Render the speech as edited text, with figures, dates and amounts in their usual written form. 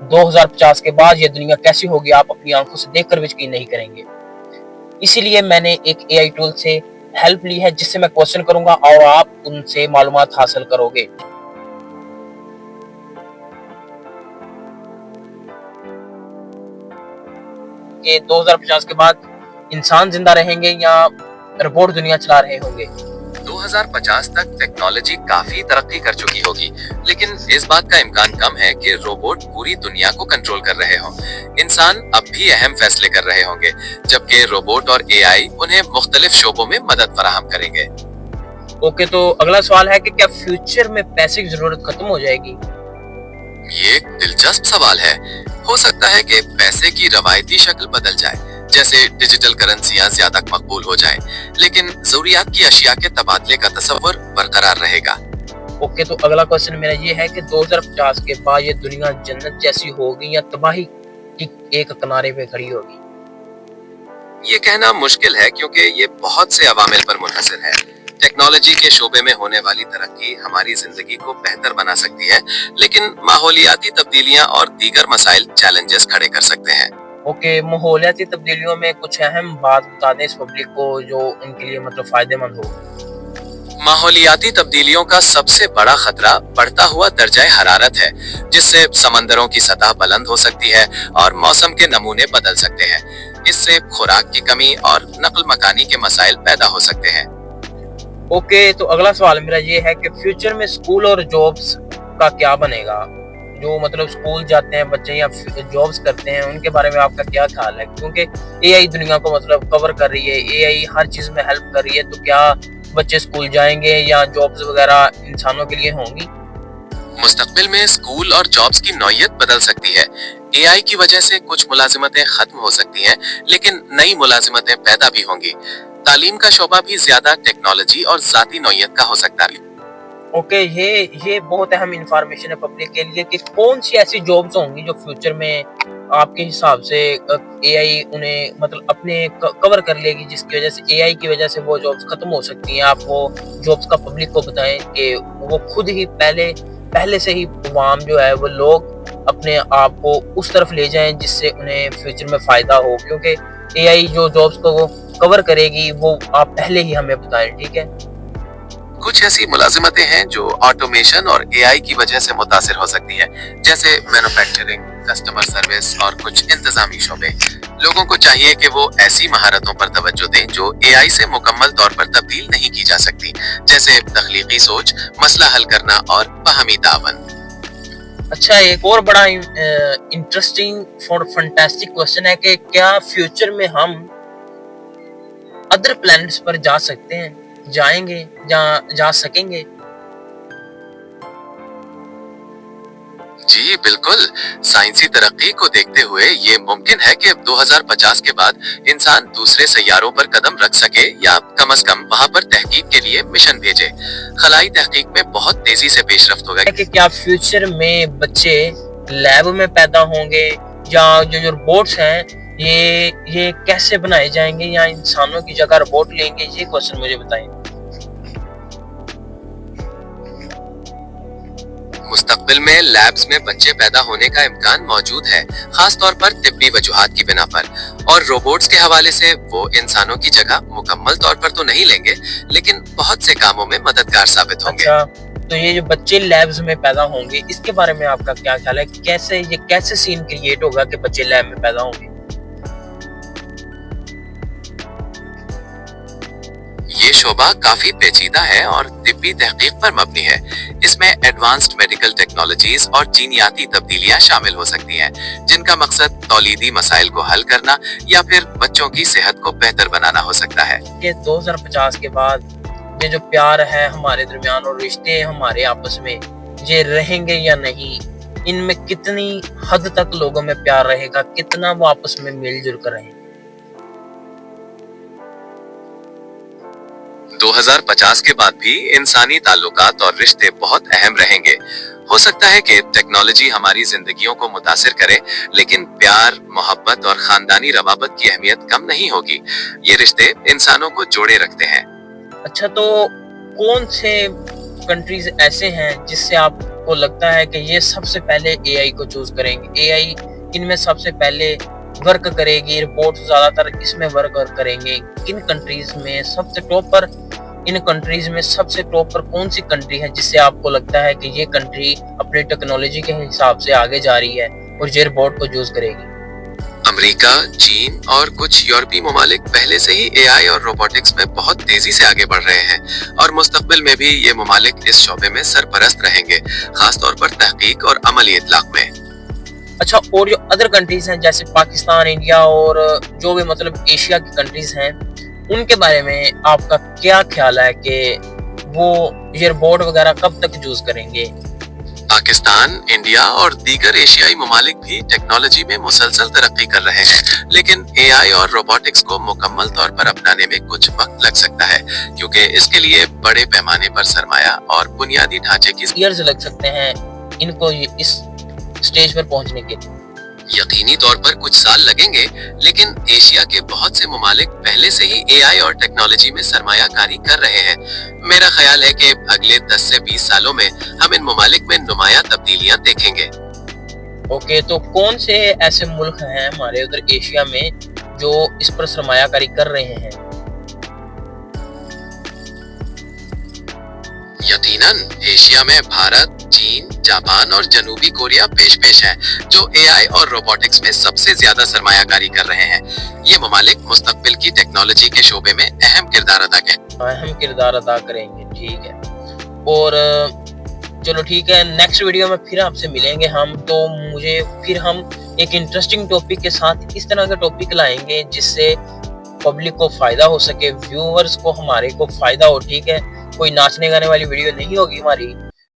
2050 के बाद ये दुनिया कैसी होगी आप अपनी आंखों से देखकर भी यकीन नहीं करेंगे। इसीलिए मैंने एक एआई टूल से हेल्प ली है जिससे मैं क्वेश्चन करूंगा और आप उनसे मालूमात हासिल करोगे कि 2050 के बाद इंसान जिंदा रहेंगे या रोबोट दुनिया चला रहे होंगे। 2050 तक टेक्नोलॉजी काफी तरक्की कर चुकी होगी, लेकिन इस बात का इम्कान कम है कि रोबोट पूरी दुनिया को कंट्रोल कर रहे हों। इंसान अब भी अहम फैसले कर रहे होंगे, जबकि रोबोट और एआई उन्हें मुख्तलिफ शोबों में मदद फराहम करेंगे। ओके, तो अगला सवाल है कि क्या फ्यूचर में पैसे की जरूरत खत्म हो जाएगी? ये एक दिलचस्प सवाल है। हो सकता है कि पैसे की रवायती शक्ल बदल जाए, जैसे डिजिटल करेंसियां ज्यादा मकबूल हो जाएं, लेकिन जरूरियात की अशिया के तबादले का तस्वर बरकरार रहेगा। ओके, तो अगला क्वेश्चन मेरा ये है कि 2050 के बाद ये दुनिया जन्नत जैसी होगी या तबाही की एक किनारे पे खड़ी होगी? ये कहना मुश्किल है, क्योंकि ये बहुत से अवामिल पर मुनहसर है। टेक्नोलॉजी के शोबे में होने वाली तरक्की हमारी जिंदगी को बेहतर बना सकती है, लेकिन माहौलियाती तब्दीलियां और दीगर मसाइल चैलेंजेस खड़े कर सकते हैं। ओके, माहौलियाती तब्दीलियों में कुछ अहम बात बता दें इस पब्लिक को जो उनके लिए मतलब फायदेमंद हो। माहौलियाती तब्दीलियों का सबसे बड़ा खतरा बढ़ता हुआ दर्जा हरारत है, जिससे समंदरों की सतह बुलंद हो सकती है और मौसम के नमूने बदल सकते हैं। इससे खुराक की कमी और नक्ल मकानी के मसाइल पैदा हो सकते हैं। ओके, तो अगला सवाल मेरा ये है कि फ्यूचर में स्कूल और जॉब्स का क्या बनेगा? जो मतलब स्कूल जाते हैं बच्चे या जॉब्स करते हैं उनके बारे में आपका क्या ख्याल है? क्योंकि एआई दुनिया को मतलब कवर कर रही है, एआई हर चीज में हेल्प कर रही है, तो क्या बच्चे स्कूल जाएंगे या जॉब्स वगैरह इंसानों के लिए होंगी? मुस्तकबिल में स्कूल और जॉब्स की नौयत बदल सकती है। एआई की वजह से कुछ मुलाजिमतें खत्म हो सकती हैं, लेकिन नई मुलाजिमतें पैदा भी होंगी। तालीम का शोबा भी ज्यादा टेक्नोलॉजी और जाती नौयत का हो सकता है। ओके, ये बहुत अहम इंफॉर्मेशन है पब्लिक के लिए कि कौन सी ऐसी जॉब्स होंगी जो फ्यूचर में आपके हिसाब से एआई उन्हें मतलब अपने कवर कर लेगी, जिसकी वजह से एआई की वजह से वो जॉब्स खत्म हो सकती हैं। आप वो जॉब्स का पब्लिक को बताएं कि वो खुद ही पहले पहले से ही अवाम जो है वो लोग अपने आप को उस तरफ ले जाएं जिससे उन्हें फ्यूचर में फायदा हो, क्योंकि एआई जो जॉब्स को वो कवर करेगी वो आप पहले ही हमें बताएं, ठीक है? कुछ ऐसी मुलाजिमतें हैं जो ऑटोमेशन और एआई की वजह से मुतासिर हो सकती है, जैसे मैन्युफैक्चरिंग, कस्टमर सर्विस और कुछ इंतजामी शोबे। लोगों को चाहिए कि वो ऐसी महारतों पर तवज्जो दें जो एआई से मुकम्मल तौर पर तब्दील नहीं की जा सकती, जैसे तख्लीकी सोच, मसला हल करना और बाहमी तावन। अच्छा, एक और बड़ा इंटरेस्टिंग और फंटास्टिक क्वेश्चन है कि क्या फ्यूचर में हम अदर प्लैनेट्स पर जा सकते हैं, जाएंगे, जा सकेंगे? जी बिल्कुल। साइंसी तरक्की को देखते हुए ये मुमकिन है कि 2050 के बाद इंसान दूसरे सैयारों पर कदम रख सके, या कम से कम वहां पर तहकीक के लिए मिशन भेजे। खलाई तहकीक में बहुत तेजी से पेशरफ्त होगा। कि क्या फ्यूचर में बच्चे लैब में पैदा होंगे या जो रोबोट्स हैं ये कैसे बनाए जाएंगे या इंसानों की जगह रोबोट लेंगे? ये क्वेश्चन मुझे बताएं। मुस्तकबिल में लैब्स में बच्चे पैदा होने का इम्कान मौजूद है, खास तौर पर तिब्बी वजूहात की बिना पर। और रोबोट्स के हवाले से वो इंसानों की जगह मुकम्मल तौर पर तो नहीं लेंगे, लेकिन बहुत से कामों में मददगार साबित होंगे। अच्छा, तो ये जो बच्चे लैब्स में पैदा होंगे इसके बारे में आपका क्या ख्याल है? कैसे सीन क्रिएट होगा कि बच्चे लैब में पैदा होंगे? ये शोबा काफी पेचीदा है और तिब्बी तहकीक पर मबनी है। इसमें एडवांस्ड मेडिकल टेक्नोलॉजीज और जीनियाती तब्दीलियां शामिल हो सकती हैं, जिनका मकसद तौलीदी मसाइल को हल करना या फिर बच्चों की सेहत को बेहतर बनाना हो सकता है। कि 2050 के बाद ये जो प्यार है हमारे दरमियान और रिश्ते हमारे आपस में ये रहेंगे या नहीं? इनमें कितनी हद तक लोगों में प्यार रहेगा, कितना वो आपस में मिलजुल कर रहेंगे? 2050 के बाद भी इंसानी ताल्लुकात और रिश्ते बहुत अहम रहेंगे। हो सकता है कि टेक्नोलॉजी हमारी जिंदगियों को मुतासिर करे, लेकिन प्यार, मोहब्बत और खानदानी रवाबत की अहमियत कम नहीं होगी। ये रिश्ते इंसानों को जोड़े रखते हैं। अच्छा, तो कौन से कंट्रीज ऐसे हैं जिससे आप आपको लगता है कि ये सबसे पहले एआई को चूज करेंगे, एआई इनमें सबसे पहले वर्क करेगी, रिपोर्ट ज्यादातर इसमें वर्क करेंगे, किन कंट्रीज में सबसे टॉप पर, इन कंट्रीज में सबसे टॉप पर कौन सी कंट्री है जिससे आपको लगता है कि ये कंट्री अपनी टेक्नोलॉजी के हिसाब से आगे जा रही है और ये रोबोट को यूज करेगी? अमेरिका, चीन और कुछ यूरोपीय ममालिक पहले से ही एआई और रोबोटिक्स में बहुत तेजी से आगे बढ़ रहे हैं और मुस्तकबिल में भी ये ममालिक इस शोबे में सरपरस्त रहेंगे, खासतौर पर तहकीक और अमली इतलाक में। अच्छा, और जो अदर कंट्रीज हैं जैसे पाकिस्तान, इंडिया और जो भी मतलब एशिया की कंट्रीज हैं, उनके बारे में आपका क्या ख्याल है कि वो ये रोबोट वगैरह कब तक यूज करेंगे? पाकिस्तान, इंडिया और दीगर एशियाई ममालिक भी टेक्नोलॉजी में मुसलसल तरक्की कर रहे हैं, लेकिन एआई और रोबोटिक्स को मुकम्मल तौर पर अपनाने में कुछ वक्त लग सकता है, क्योंकि इसके लिए बड़े पैमाने पर सरमाया और बुनियादी ढांचे की ईयर्स लग सकते हैं इनको इस स्टेज पर पहुंचने के लिए। यकीनी तौर पर कुछ साल लगेंगे, लेकिन एशिया के बहुत से ममालिक पहले से ही एआई और टेक्नोलॉजी में सरमायाकारी कर रहे हैं। मेरा ख्याल है कि अगले 10 से 20 सालों में हम इन ममालिक में नुमाया तब्दीलियां देखेंगे। ओके, तो कौन से ऐसे मुल्क हैं हमारे उधर एशिया में जो इस पर सरमायाकारी कर रहे हैं? यकीनन एशिया में भारत, चीन, जापान और जनूबी कोरिया पेश है, जो एआई और रोबोटिक्स में सबसे ज्यादा सरमायाकारी कर रहे हैं। ये ममालिक मुस्तकबिल की टेक्नोलॉजी के शोबे में अहम किरदार अदा करेंगे। ठीक है, और चलो ठीक है, नेक्स्ट वीडियो में फिर आपसे मिलेंगे हम, तो मुझे फिर हम एक इंटरेस्टिंग टॉपिक के साथ इस तरह का टॉपिक लाएंगे जिससे पब्लिक को फायदा हो सके, व्यूअर्स को हमारे को फायदा हो। ठीक है, कोई नाचने गाने वाली वीडियो नहीं होगी हमारी।